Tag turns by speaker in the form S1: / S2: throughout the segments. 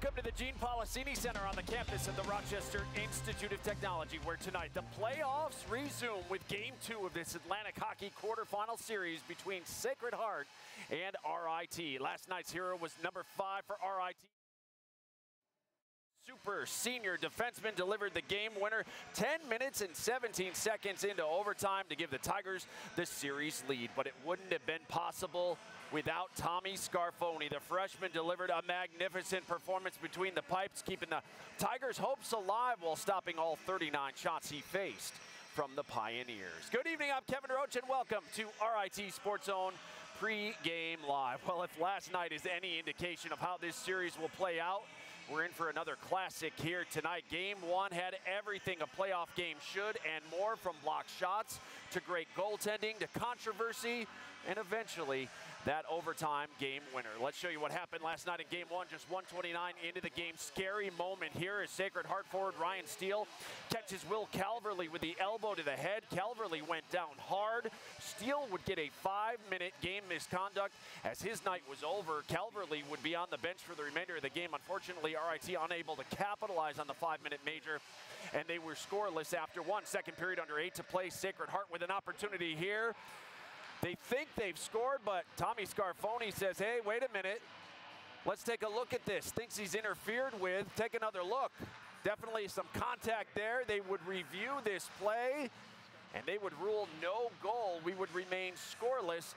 S1: Welcome to the Gene Policini Center on the campus of the Rochester Institute of Technology, where tonight the playoffs resume with Game 2 of this Atlantic Hockey quarterfinal series between Sacred Heart and RIT. Last night's hero was number 5 for RIT. Super senior defenseman delivered the game winner 10 minutes and 17 seconds into overtime to give the Tigers the series lead, but it wouldn't have been possible without Tommy Scarfoni. The freshman delivered a magnificent performance between the pipes, keeping the Tigers' hopes alive while stopping all 39 shots he faced from the Pioneers. Good evening, I'm Kevin Roach, and welcome to RIT SportsZone Pre-Game Live. Well, if last night is any indication of how this series will play out, we're in for another classic here tonight. Game 1 had everything a playoff game should and more, from blocked shots to great goaltending to controversy and eventually that overtime game winner. Let's show you what happened last night in Game 1, just 1:29 into the game. Scary moment here as Sacred Heart forward Ryan Steele catches Will Calverley with the elbow to the head. Calverley went down hard. Steele would get a 5-minute game misconduct. As his night was over, Calverley would be on the bench for the remainder of the game. Unfortunately, RIT unable to capitalize on the 5-minute major, and they were scoreless after one. Second period, under 8 to play. Sacred Heart with an opportunity here. They think they've scored, but Tommy Scarfoni says, hey, wait a minute. Let's take a look at this. Thinks he's interfered with. Take another look. Definitely some contact there. They would review this play, and they would rule no goal. We would remain scoreless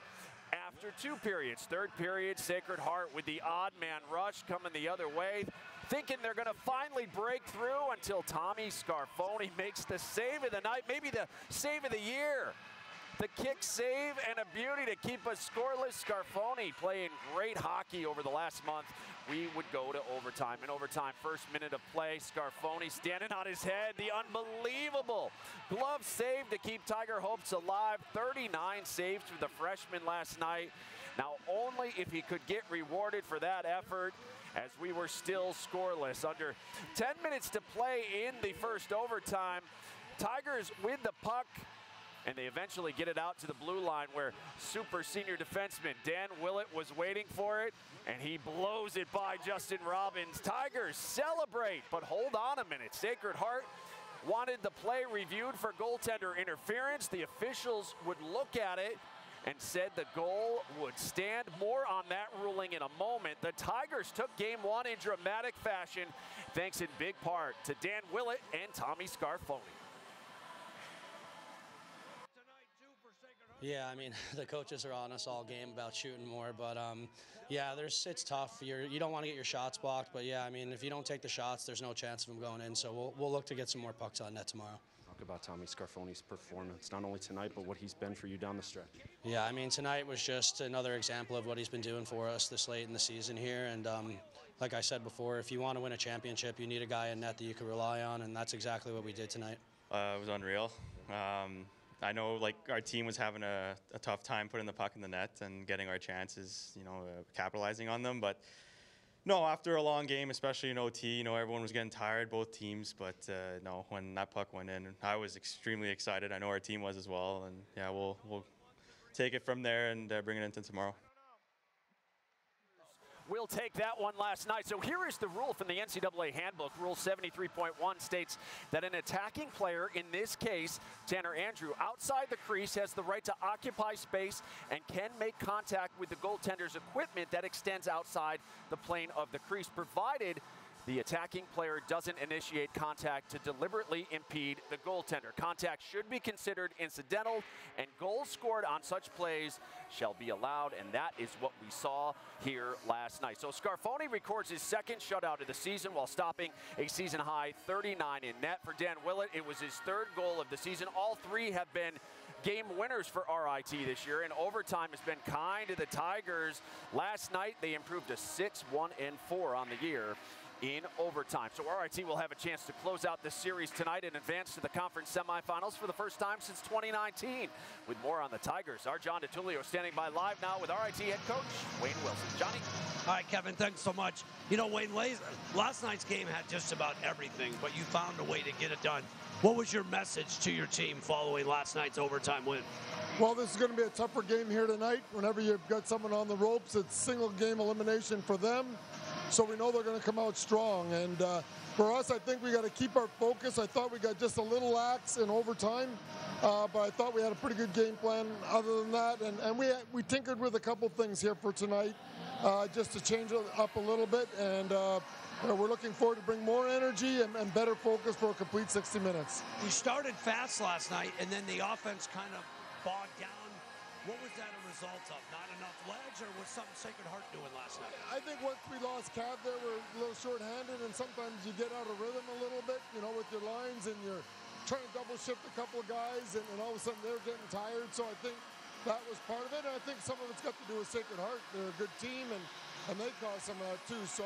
S1: after 2 periods. Third period, Sacred Heart with the odd man rush coming the other way, thinking they're going to finally break through until Tommy Scarfoni makes the save of the night, maybe the save of the year. The kick save and a beauty to keep us scoreless. Scarfoni playing great hockey over the last month. We would go to overtime. In overtime, first minute of play, Scarfoni standing on his head. The unbelievable glove save to keep Tiger hopes alive. 39 saves for the freshman last night. Now, only if he could get rewarded for that effort, as we were still scoreless. Under 10 minutes to play in the first overtime, Tigers with the puck, and they eventually get it out to the blue line, where super senior defenseman Dan Willett was waiting for it, and he blows it by Justin Robbins. Tigers celebrate, but hold on a minute. Sacred Heart wanted the play reviewed for goaltender interference. The officials would look at it and said the goal would stand. More on that ruling in a moment. The Tigers took Game 1 in dramatic fashion, thanks in big part to Dan Willett and Tommy Scarfoni.
S2: Yeah, I mean, the coaches are on us all game about shooting more, but yeah, it's tough. You don't want to get your shots blocked, but yeah, I mean, if you don't take the shots, there's no chance of them going in, so we'll look to get some more pucks on net tomorrow.
S3: Talk about Tommy Scarfoni's performance, not only tonight, but what he's been for you down the stretch.
S2: Yeah, I mean, tonight was just another example of what he's been doing for us this late in the season here, and like I said before, if you want to win a championship, you need a guy in net that you can rely on, and that's exactly what we did tonight.
S4: It was unreal. I know, like, our team was having a tough time putting the puck in the net and getting our chances, capitalizing on them. But no, after a long game, especially in OT, everyone was getting tired, both teams. But no, when that puck went in, I was extremely excited. I know our team was as well. And yeah, we'll take it from there and bring it into tomorrow.
S1: We'll take that one last night. So here is the rule from the NCAA handbook. Rule 73.1 states that an attacking player, in this case, Tanner Andrew, outside the crease has the right to occupy space and can make contact with the goaltender's equipment that extends outside the plane of the crease, provided the attacking player doesn't initiate contact to deliberately impede the goaltender. Contact should be considered incidental, and goals scored on such plays shall be allowed, and that is what we saw here last night. So Scarfoni records his second shutout of the season while stopping a season-high 39 in net. For Dan Willett, it was his third goal of the season. All 3 have been game winners for RIT this year, and overtime has been kind to the Tigers. Last night, they improved to 6-1-4 on the year in overtime. So RIT will have a chance to close out this series tonight and advance to the conference semifinals for the first time since 2019. With more on the Tigers, our John DiTullio standing by live now with RIT head coach Wayne Wilson. Johnny.
S5: All right, Kevin, thanks so much. Wayne, last night's game had just about everything, but you found a way to get it done. What was your message to your team following last night's overtime win?
S6: Well, this is going to be a tougher game here tonight. Whenever you've got someone on the ropes, it's single game elimination for them. so we know they're going to come out strong. And for us, I think we got to keep our focus. I thought we got just a little lax in overtime, but I thought we had a pretty good game plan other than that. And we tinkered with a couple things here for tonight, just to change it up a little bit. And we're looking forward to bring more energy and better focus for a complete 60 minutes.
S5: We started fast last night, and then the offense kind of bogged down. What was that a result of? Not enough legs, or was something Sacred Heart doing last night?
S6: I think once we lost Cav there, we're a little short-handed, and sometimes you get out of rhythm a little bit, with your lines, and you're trying to double shift a couple of guys, and all of a sudden they're getting tired. So I think that was part of it, and I think some of it's got to do with Sacred Heart. They're a good team, and they caused some of that too. So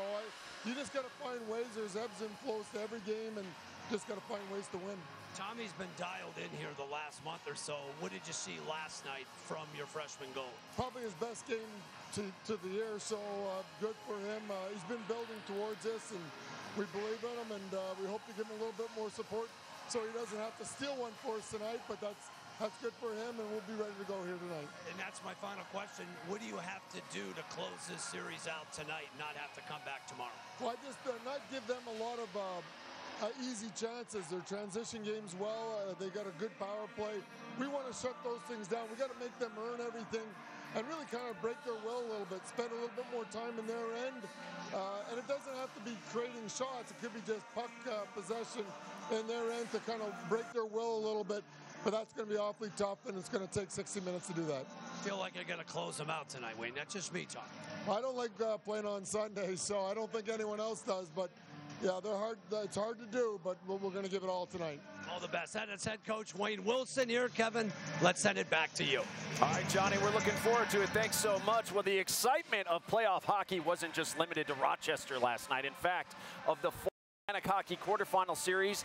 S6: you just got to find ways. There's ebbs and flows to every game, and just got to find ways to win.
S5: Tommy's been dialed in here the last month or so. What did you see last night from your freshman goal?
S6: Probably his best game to the year, so good for him. He's been building towards this, and we believe in him, and we hope to give him a little bit more support so he doesn't have to steal one for us tonight, but that's good for him, and we'll be ready to go here tonight.
S5: And that's my final question. What do you have to do to close this series out tonight and not have to come back tomorrow?
S6: Well, I just not give them a lot of easy chances. Their transition games well. They got a good power play. We want to shut those things down. We got to make them earn everything and really kind of break their will a little bit, spend a little bit more time in their end. And it doesn't have to be creating shots. It could be just puck possession in their end to kind of break their will a little bit. But that's going to be awfully tough, and it's going to take 60 minutes to do that.
S5: I feel like I got to close them out tonight, Wayne. That's just me talking.
S6: I don't like playing on Sundays, so I don't think anyone else does. But yeah, they're hard. It's hard to do, but we're going to give it all tonight.
S5: All the best. That is head coach Wayne Wilson here. Kevin, let's send it back to you.
S1: All right, Johnny, we're looking forward to it. Thanks so much. Well, the excitement of playoff hockey wasn't just limited to Rochester last night. In fact, of the 4 Atlantic Hockey quarterfinal series,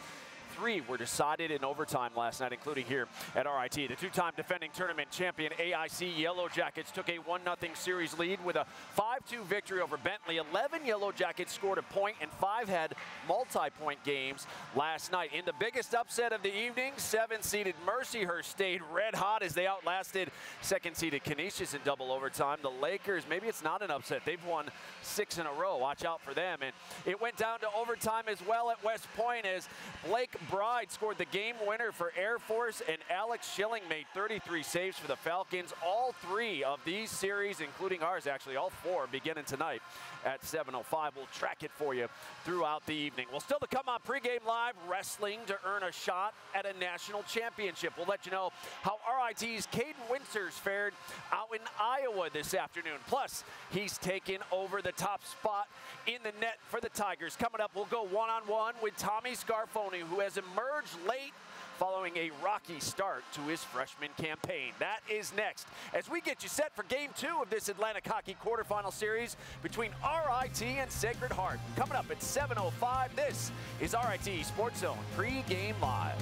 S1: 3 were decided in overtime last night, including here at RIT. The 2-time defending tournament champion AIC Yellow Jackets took a 1-0 series lead with a 5-2 victory over Bentley. 11 Yellow Jackets scored a point, and 5 had multi-point games last night. In the biggest upset of the evening, 7-seeded Mercyhurst stayed red hot as they outlasted 2nd-seeded Canisius in double overtime. The Lakers, maybe it's not an upset. They've won 6 in a row. Watch out for them. And it went down to overtime as well at West Point as Blake Bride scored the game winner for Air Force, and Alex Schilling made 33 saves for the Falcons. All 3 of these series, including ours actually, all 4 beginning tonight at 7:05. We'll track it for you throughout the evening. Well, still to come on Pregame Live, wrestling to earn a shot at a national championship. We'll let you know how RIT's Caden Winters fared out in Iowa this afternoon. Plus, he's taken over the top spot in the net for the Tigers. Coming up, we'll go one-on-one with Tommy Scarfoni, who has emerged late following a rocky start to his freshman campaign. That is next as we get you set for Game 2 of this Atlantic Hockey quarterfinal series between RIT and Sacred Heart. Coming up at 7:05, this is RIT Sports Zone Pregame Live.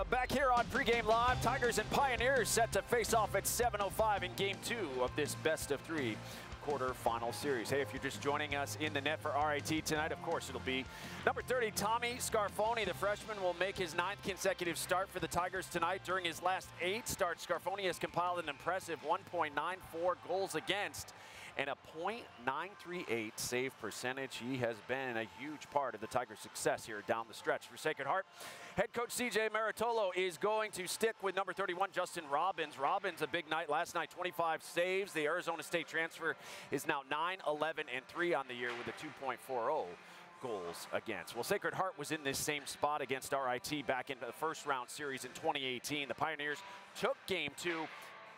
S1: Back here on Pregame Live, Tigers and Pioneers set to face off at 7:05 in Game 2 of this best-of-3 quarterfinal series. Hey, if you're just joining us in the net for RIT tonight, of course it'll be number 30, Tommy Scarfoni. The freshman will make his 9th consecutive start for the Tigers tonight. During his last 8 starts, Scarfoni has compiled an impressive 1.94 goals against and a .938 save percentage. He has been a huge part of the Tigers' success here down the stretch. For Sacred Heart, head coach CJ Maritolo is going to stick with number 31, Justin Robbins. Robbins, a big night last night, 25 saves. The Arizona State transfer is now 9-11-3 on the year with a 2.40 goals against. Well, Sacred Heart was in this same spot against RIT back in the first round series in 2018. The Pioneers took Game 2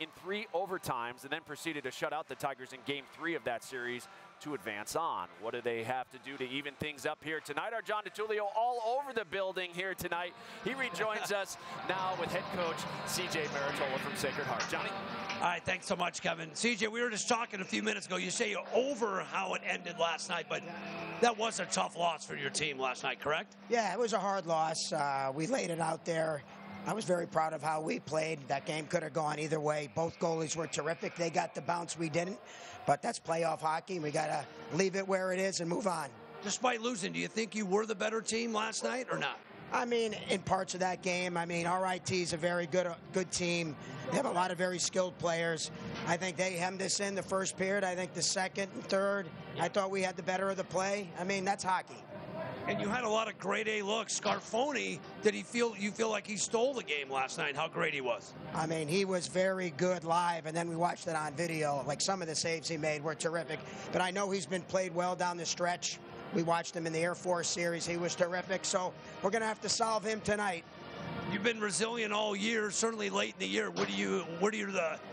S1: in 3 overtimes and then proceeded to shut out the Tigers in Game 3 of that series to advance on. What do they have to do to even things up here tonight? Our John DiTullio all over the building here tonight. He rejoins us now with head coach CJ Maritolo from Sacred Heart. Johnny?
S5: All right, thanks so much, Kevin. CJ, we were just talking a few minutes ago. You say over how it ended last night, but that was a tough loss for your team last night, correct?
S7: Yeah, it was a hard loss. We laid it out there. I was very proud of how we played. That game could have gone either way. Both goalies were terrific. They got the bounce, we didn't. But that's playoff hockey. We got to leave it where it is and move on.
S5: Despite losing, do you think you were the better team last night or not?
S7: I mean, in parts of that game, I mean, RIT is a very good team. They have a lot of very skilled players. I think they hemmed us in the first period. I think the second and third, I thought we had the better of the play. I mean, that's hockey.
S5: And you had a lot of grade A looks. Scarfoni, you feel like he stole the game last night, how great he was?
S7: I mean, he was very good live, and then we watched it on video. Like, some of the saves he made were terrific. But I know he's been played well down the stretch. We watched him in the Air Force series. He was terrific. So we're going to have to solve him tonight.
S5: You've been resilient all year, certainly late in the year. What do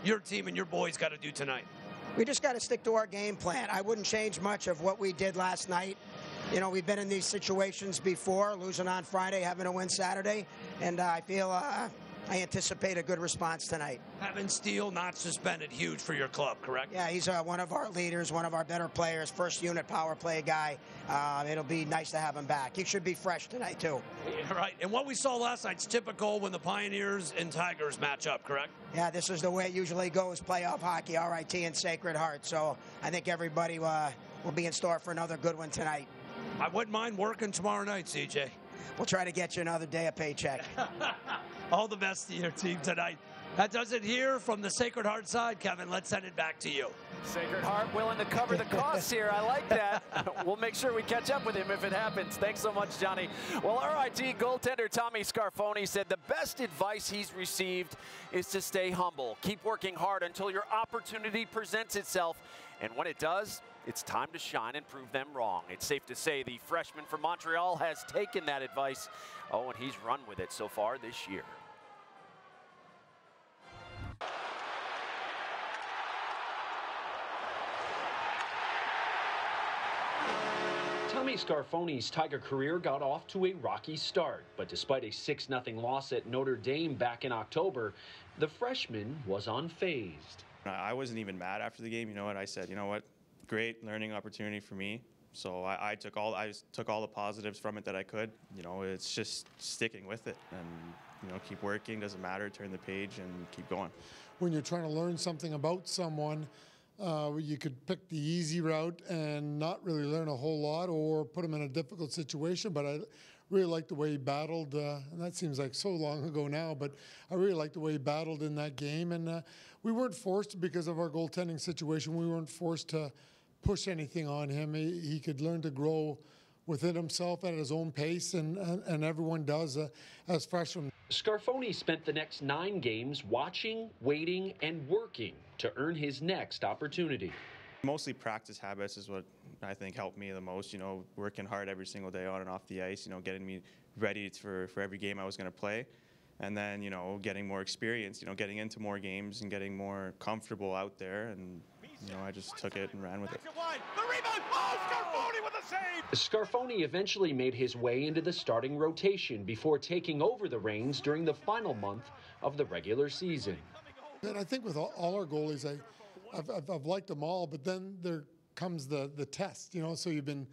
S5: your team and your boys got to do tonight?
S7: We just got to stick to our game plan. I wouldn't change much of what we did last night. You know, we've been in these situations before, losing on Friday, having to win Saturday, and I feel I anticipate a good response tonight.
S5: Having Steele not suspended, huge for your club, correct?
S7: Yeah, he's one of our leaders, one of our better players, first unit power play guy. It'll be nice to have him back. He should be fresh tonight, too.
S5: Yeah, right, and what we saw last night's typical when the Pioneers and Tigers match up, correct?
S7: Yeah, this is the way it usually goes, playoff hockey, RIT and Sacred Heart. So I think everybody will be in store for another good one tonight.
S5: I wouldn't mind working tomorrow night, CJ.
S7: We'll try to get you another day of paycheck.
S5: All the best to your team tonight. That does it here from the Sacred Heart side. Kevin, let's send it back to you.
S1: Sacred Heart willing to cover the costs here. I like that. We'll make sure we catch up with him if it happens. Thanks so much, Johnny. Well, RIT goaltender Tommy Scarfoni said the best advice he's received is to stay humble. Keep working hard until your opportunity presents itself. And when it does, it's time to shine and prove them wrong. It's safe to say the freshman from Montreal has taken that advice. Oh, and he's run with it so far this year.
S8: Tommy Scarfoni's Tiger career got off to a rocky start, but despite a 6-0 loss at Notre Dame back in October, the freshman was unfazed.
S4: I wasn't even mad after the game. You know what? I said, you know what? Great learning opportunity for me. So I took all the positives from it that I could. You know, it's just sticking with it and, you know, keep working. Doesn't matter. Turn the page and keep going.
S6: When you're trying to learn something about someone, you could pick the easy route and not really learn a whole lot, or put them in a difficult situation. But I really like the way he battled, and that seems like so long ago now, but I really like the way he battled in that game. And we weren't forced, because of our goaltending situation, we weren't forced to push anything on him. He could learn to grow within himself at his own pace, and everyone does as freshmen.
S8: Scarfoni spent the next 9 games watching, waiting, and working to earn his next opportunity.
S4: Mostly practice habits is what I think helped me the most. You know, working hard every single day on and off the ice, you know, getting me ready for every game I was going to play. And then, you know, getting more experience, you know, getting into more games and getting more comfortable out there. And, you know, I just took it and ran with it.
S1: The rebound! Oh, Scarfoni with a save!
S8: Scarfoni eventually made his way into the starting rotation before taking over the reins during the final month of the regular season.
S6: And I think with all our goalies, I've liked them all, but then there comes the test, you know. So you've been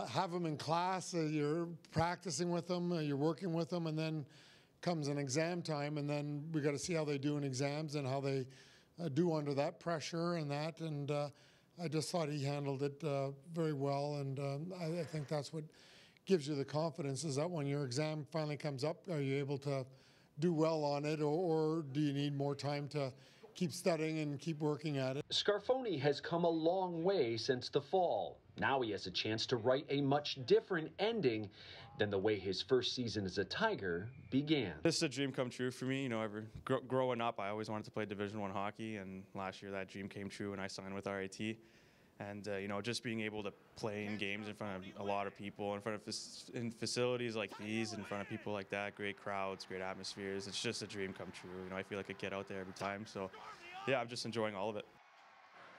S6: have them in class, you're practicing with them, you're working with them, and then comes an exam time, and then we got to see how they do in exams and how they do under that pressure and that. And I just thought he handled it very well, and I think that's what gives you the confidence, is that when your exam finally comes up, are you able to do well on it, or do you need more time to keep studying and keep working at it?
S8: Scarfoni has come a long way since the fall. Now he has a chance to write a much different ending than the way his first season as a Tiger began.
S4: This is a dream come true for me. You know, growing up, I always wanted to play Division I hockey, and last year that dream came true and I signed with RIT. And, you know, just being able to play in games in front of a lot of people, in front of in facilities like these, in front of people like that, great crowds, great atmospheres, it's just a dream come true. You know, I feel like I get out there every time. So, yeah, I'm just enjoying all of it.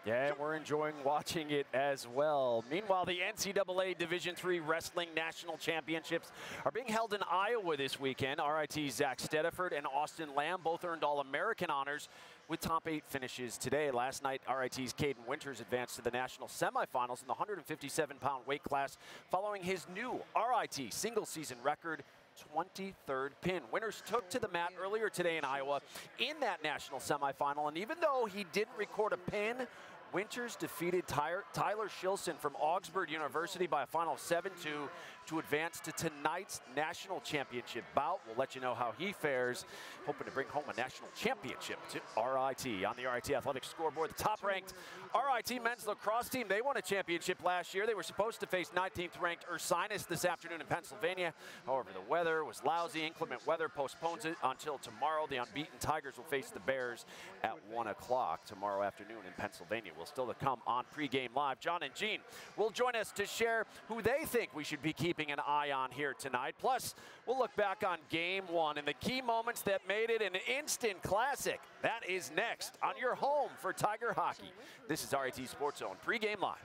S1: Yeah, we're enjoying watching it as well. Meanwhile, the NCAA Division III Wrestling National Championships are being held in Iowa this weekend. RIT's Zach Stediford and Austin Lamb both earned All-American honors with top 8 finishes today. Last night, RIT's Caden Winters advanced to the national semifinals in the 157-pound weight class following his new RIT single-season record, 23rd pin. Winters took to the mat earlier today in Iowa in that national semifinal, and even though he didn't record a pin, Winters defeated Tyler Shilson from Augsburg University by a final of 7-2 to advance to tonight's national championship bout. We'll let you know how he fares, hoping to bring home a national championship to RIT. On the RIT Athletics scoreboard, the top-ranked RIT men's lacrosse team, they won a championship last year. They were supposed to face 19th-ranked Ursinus this afternoon in Pennsylvania. However, the weather was lousy. Inclement weather postpones it until tomorrow. The unbeaten Tigers will face the Bears at 1 o'clock tomorrow afternoon in Pennsylvania. Will still to come on Pregame Live. John and Gene will join us to share who they think we should be keeping an eye on here tonight. Plus, we'll look back on Game 1 and the key moments that made it an instant classic. That is next on your home for Tiger hockey. This is RIT SportsZone Pregame Live.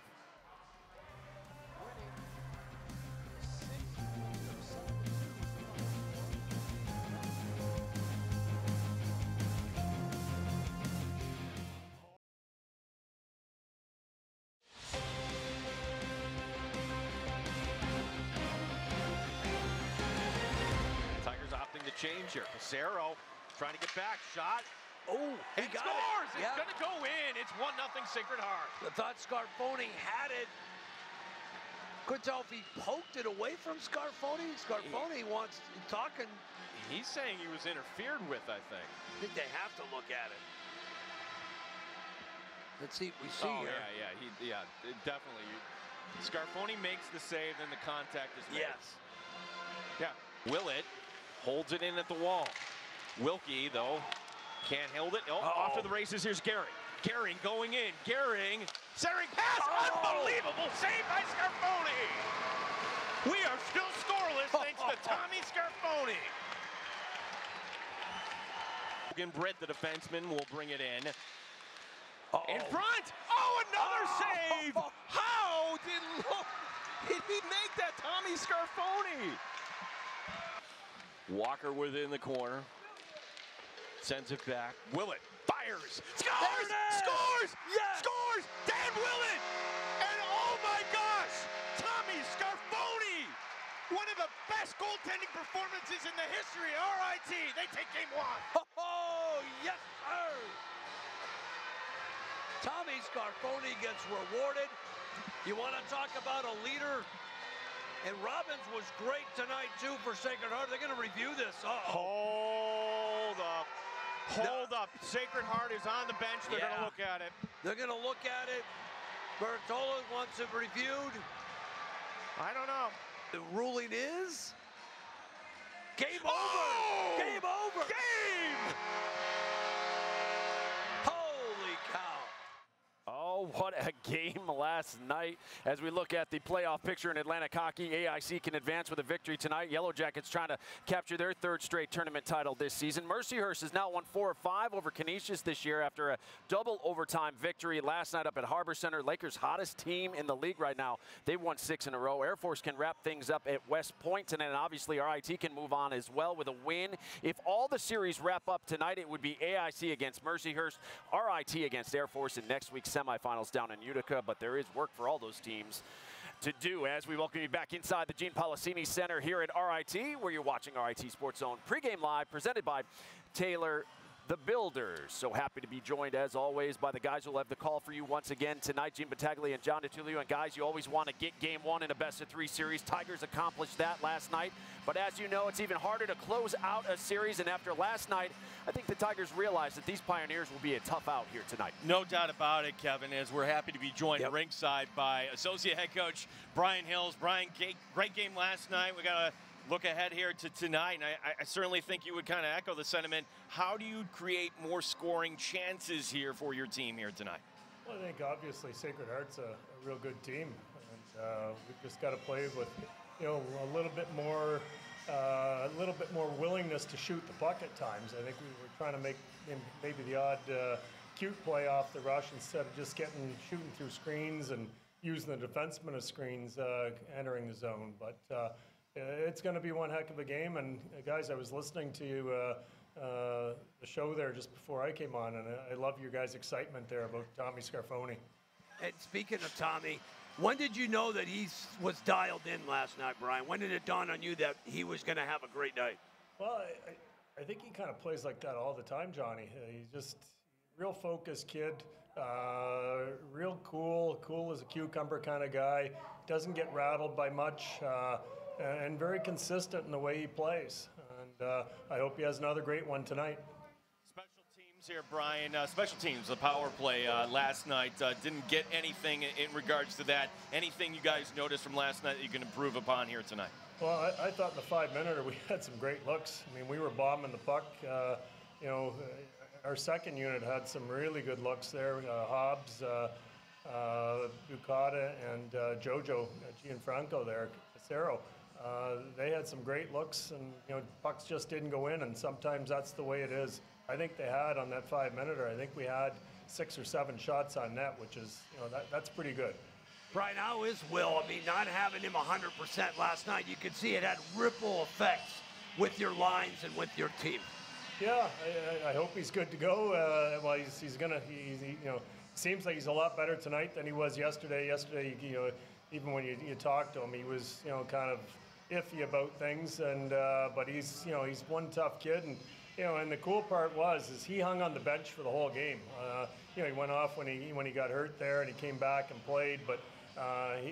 S9: Change here. Casero trying to get back. Shot.
S5: Oh, he
S9: and
S5: got
S9: scores!
S5: It.
S9: It's going to go in. It's 1-0 Sacred Heart.
S5: I thought Scarfoni had it. Couldn't tell if he poked it away from Scarfoni. Scarfoni wants talking.
S9: He's saying he was interfered with, I think.
S5: I think they have to look at it. Let's see what we see here.
S9: Yeah, definitely. Scarfoni makes the save, then the contact is made.
S5: Yes.
S9: Yeah. Willett holds it in at the wall. Wilkie, though, can't hold it. Oh, off to the races. Here's Gehring. Gehring going in. Gehring, centering pass. Unbelievable save by Scarfoni. We are still scoreless thanks to Tommy Scarfoni. Brett, the defenseman, will bring it in. In front. Oh, another save. How did he make that, Tommy Scarfoni? Walker within the corner. Sends it back. Willett fires. Scores! Scores! Yes! Scores! Dan Willett! And oh my gosh! Tommy Scarfoni! One of the best goaltending performances in the history of RIT. They take Game 1.
S5: Oh, yes, sir! Tommy Scarfoni gets rewarded. You want to talk about a leader? And Robbins was great tonight, too, for Sacred Heart. They're going to review this.
S9: Hold up. Hold up. Sacred Heart is on the bench. They're going to look at it.
S5: They're going to look at it. Bertola wants it reviewed.
S9: I don't know.
S5: The ruling is game over. Game over.
S9: Game!
S5: Holy cow.
S1: Oh, what a game last night. As we look at the playoff picture in Atlantic hockey, AIC can advance with a victory tonight. Yellow Jackets trying to capture their third straight tournament title this season. Mercyhurst has now won 4 of 5 over Canisius this year after a double overtime victory last night up at Harbor Center. Lakers' hottest team in the league right now. They've won 6 in a row. Air Force can wrap things up at West Point, and then obviously RIT can move on as well with a win. If all the series wrap up tonight, it would be AIC against Mercyhurst, RIT against Air Force in next week's semifinals down in Utica, but there is work for all those teams to do as we welcome you back inside the Gene Policini Center here at RIT, where you're watching RIT SportsZone Pregame Live, presented by Taylor the Builders. So happy to be joined, as always, by the guys who will have the call for you once again tonight, Gene Battaglia and John DiTullio. And guys, you always want to get Game 1 in a best-of-3 series. Tigers accomplished that last night, but as you know, it's even harder to close out a series, and after last night, I think the Tigers realize that these Pioneers will be a tough out here tonight.
S10: No doubt about it, Kevin, as we're happy to be joined ringside by Associate Head Coach Brian Hills. Brian, great game last night. We got to look ahead here to tonight, and I certainly think you would kind of echo the sentiment. How do you create more scoring chances here for your team here tonight?
S11: Well, I think obviously Sacred Heart's a real good team, and we've just got to play with, a little bit more willingness to shoot the puck at times. I think we were trying to make maybe the odd cute play off the rush instead of just shooting through screens and using the defensemen as screens entering the zone, but. It's going to be one heck of a game, and guys, I was listening to the show there just before I came on, and I love your guys' excitement there about Tommy Scarfoni.
S5: And speaking of Tommy, when did you know that he was dialed in last night, Brian? When did it dawn on you that he was going to have a great night?
S11: Well, I think he kind of plays like that all the time, Johnny. He's just real focused kid, real cool as a cucumber kind of guy, doesn't get rattled by much, and very consistent in the way he plays. And I hope he has another great one tonight.
S10: Special teams here, Brian. Special teams, the power play last night. Didn't get anything in regards to that. Anything you guys noticed from last night that you can improve upon here tonight?
S11: Well, I thought in the 5-minute we had some great looks. I mean, we were bombing the puck. Our second unit had some really good looks there. Hobbs, Ducata, and Jojo Gianfranco there, Casero. They had some great looks, and pucks just didn't go in, and sometimes that's the way it is. I think they had on that 5-minute, I think we had 6 or 7 shots on net, which is, that's pretty good.
S5: Brian, how is Will? I mean, not having him 100% last night, you could see it had ripple effects with your lines and with your team.
S11: Yeah, I hope he's good to go. Well, seems like he's a lot better tonight than he was yesterday. Yesterday, even when you talked to him, he was, kind of iffy about things. And but he's one tough kid, and the cool part is he hung on the bench for the whole game. He went off when he got hurt there, and he came back and played, but.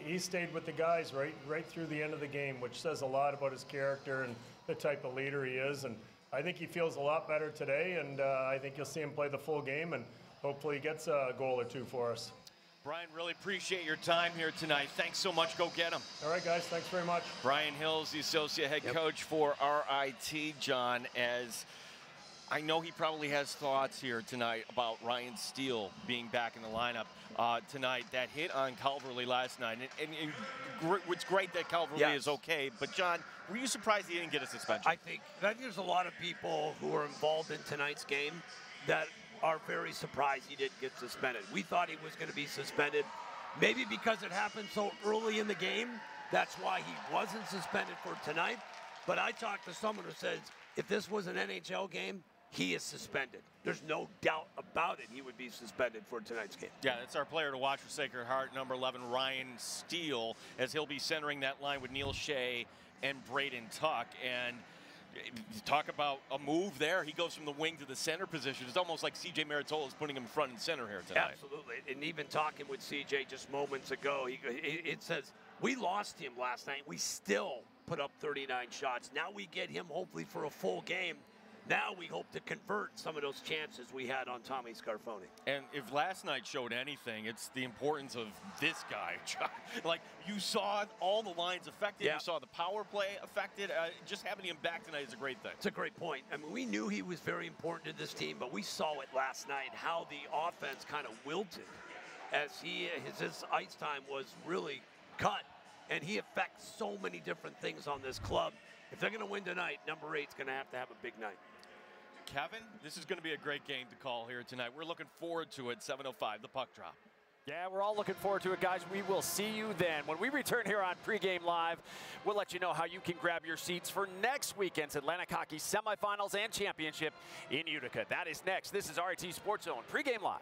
S11: He stayed with the guys right through the end of the game, which says a lot about his character and the type of leader he is. And I think he feels a lot better today, and I think you'll see him play the full game, and hopefully he gets a goal or two for us.
S10: Brian, really appreciate your time here tonight. Thanks so much. Go get him.
S11: All right, guys. Thanks very much.
S10: Brian Hills, the associate head coach for RIT, John, as I know he probably has thoughts here tonight about Ryan Steele being back in the lineup tonight. That hit on Calverley last night. And it's great that Calverley is okay. But, John, were you surprised he didn't get a suspension?
S5: I think there's a lot of people who are involved in tonight's game that are very surprised he didn't get suspended. We thought he was going to be suspended. Maybe because it happened so early in the game, that's why he wasn't suspended for tonight. But I talked to someone who says if this was an NHL game, he is suspended. There's no doubt about it. He would be suspended for tonight's game.
S10: Yeah, that's our player to watch for Sacred Heart, number 11, Ryan Steele, as he'll be centering that line with Neil Shea and Braden Tuck. And talk about a move there. He goes from the wing to the center position. It's almost like C.J. Maritola is putting him front and center here tonight.
S5: Absolutely. And even talking with C.J. just moments ago, it says, we lost him last night. We still put up 39 shots. Now we get him hopefully for a full game. Now we hope to convert some of those chances we had on Tommy Scarfoni.
S10: And if last night showed anything, it's the importance of this guy. Like, you saw all the lines affected. You saw the power play affected. Just having him back tonight is a great thing.
S5: It's a great point. I mean, we knew he was very important to this team, but we saw it last night, how the offense kind of wilted as his ice time was really cut. And he affects so many different things on this club. If they're going to win tonight, number 8's going to have a big night.
S10: Kevin, this is going to be a great game to call here tonight. We're looking forward to it. 7:05, the puck drop.
S1: Yeah, we're all looking forward to it, guys. We will see you then. When we return here on Pregame Live, we'll let you know how you can grab your seats for next weekend's Atlantic Hockey semifinals and championship in Utica. That is next. This is RIT Sports Zone Pregame Live.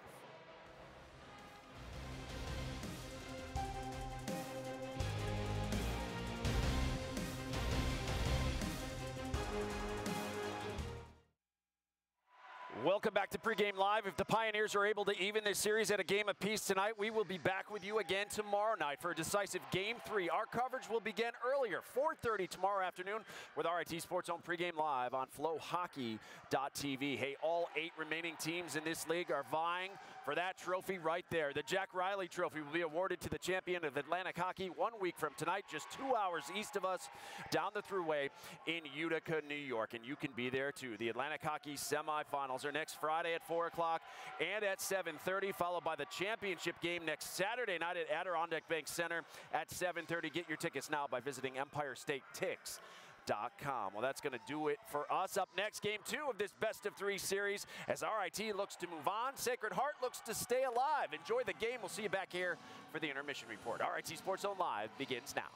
S1: Welcome back to Pregame Live. If the Pioneers are able to even this series at a game apiece tonight, we will be back with you again tomorrow night for a decisive Game 3. Our coverage will begin earlier, 4:30 tomorrow afternoon with RIT Sports Zone Pregame Live on flowhockey.tv. Hey, all 8 remaining teams in this league are vying for that trophy right there. The Jack Riley Trophy will be awarded to the champion of Atlantic Hockey 1 week from tonight, just 2 hours east of us, down the thruway in Utica, New York. And you can be there too. The Atlantic Hockey semifinals are next Friday at 4 o'clock and at 7:30, followed by the championship game next Saturday night at Adirondack Bank Center at 7:30. Get your tickets now by visiting EmpireStateTix.com. Well, that's going to do it for us. Up next, Game 2 of this best-of-3 series as RIT looks to move on. Sacred Heart looks to stay alive. Enjoy the game. We'll see you back here for the intermission report. RIT Sports Zone Live begins now.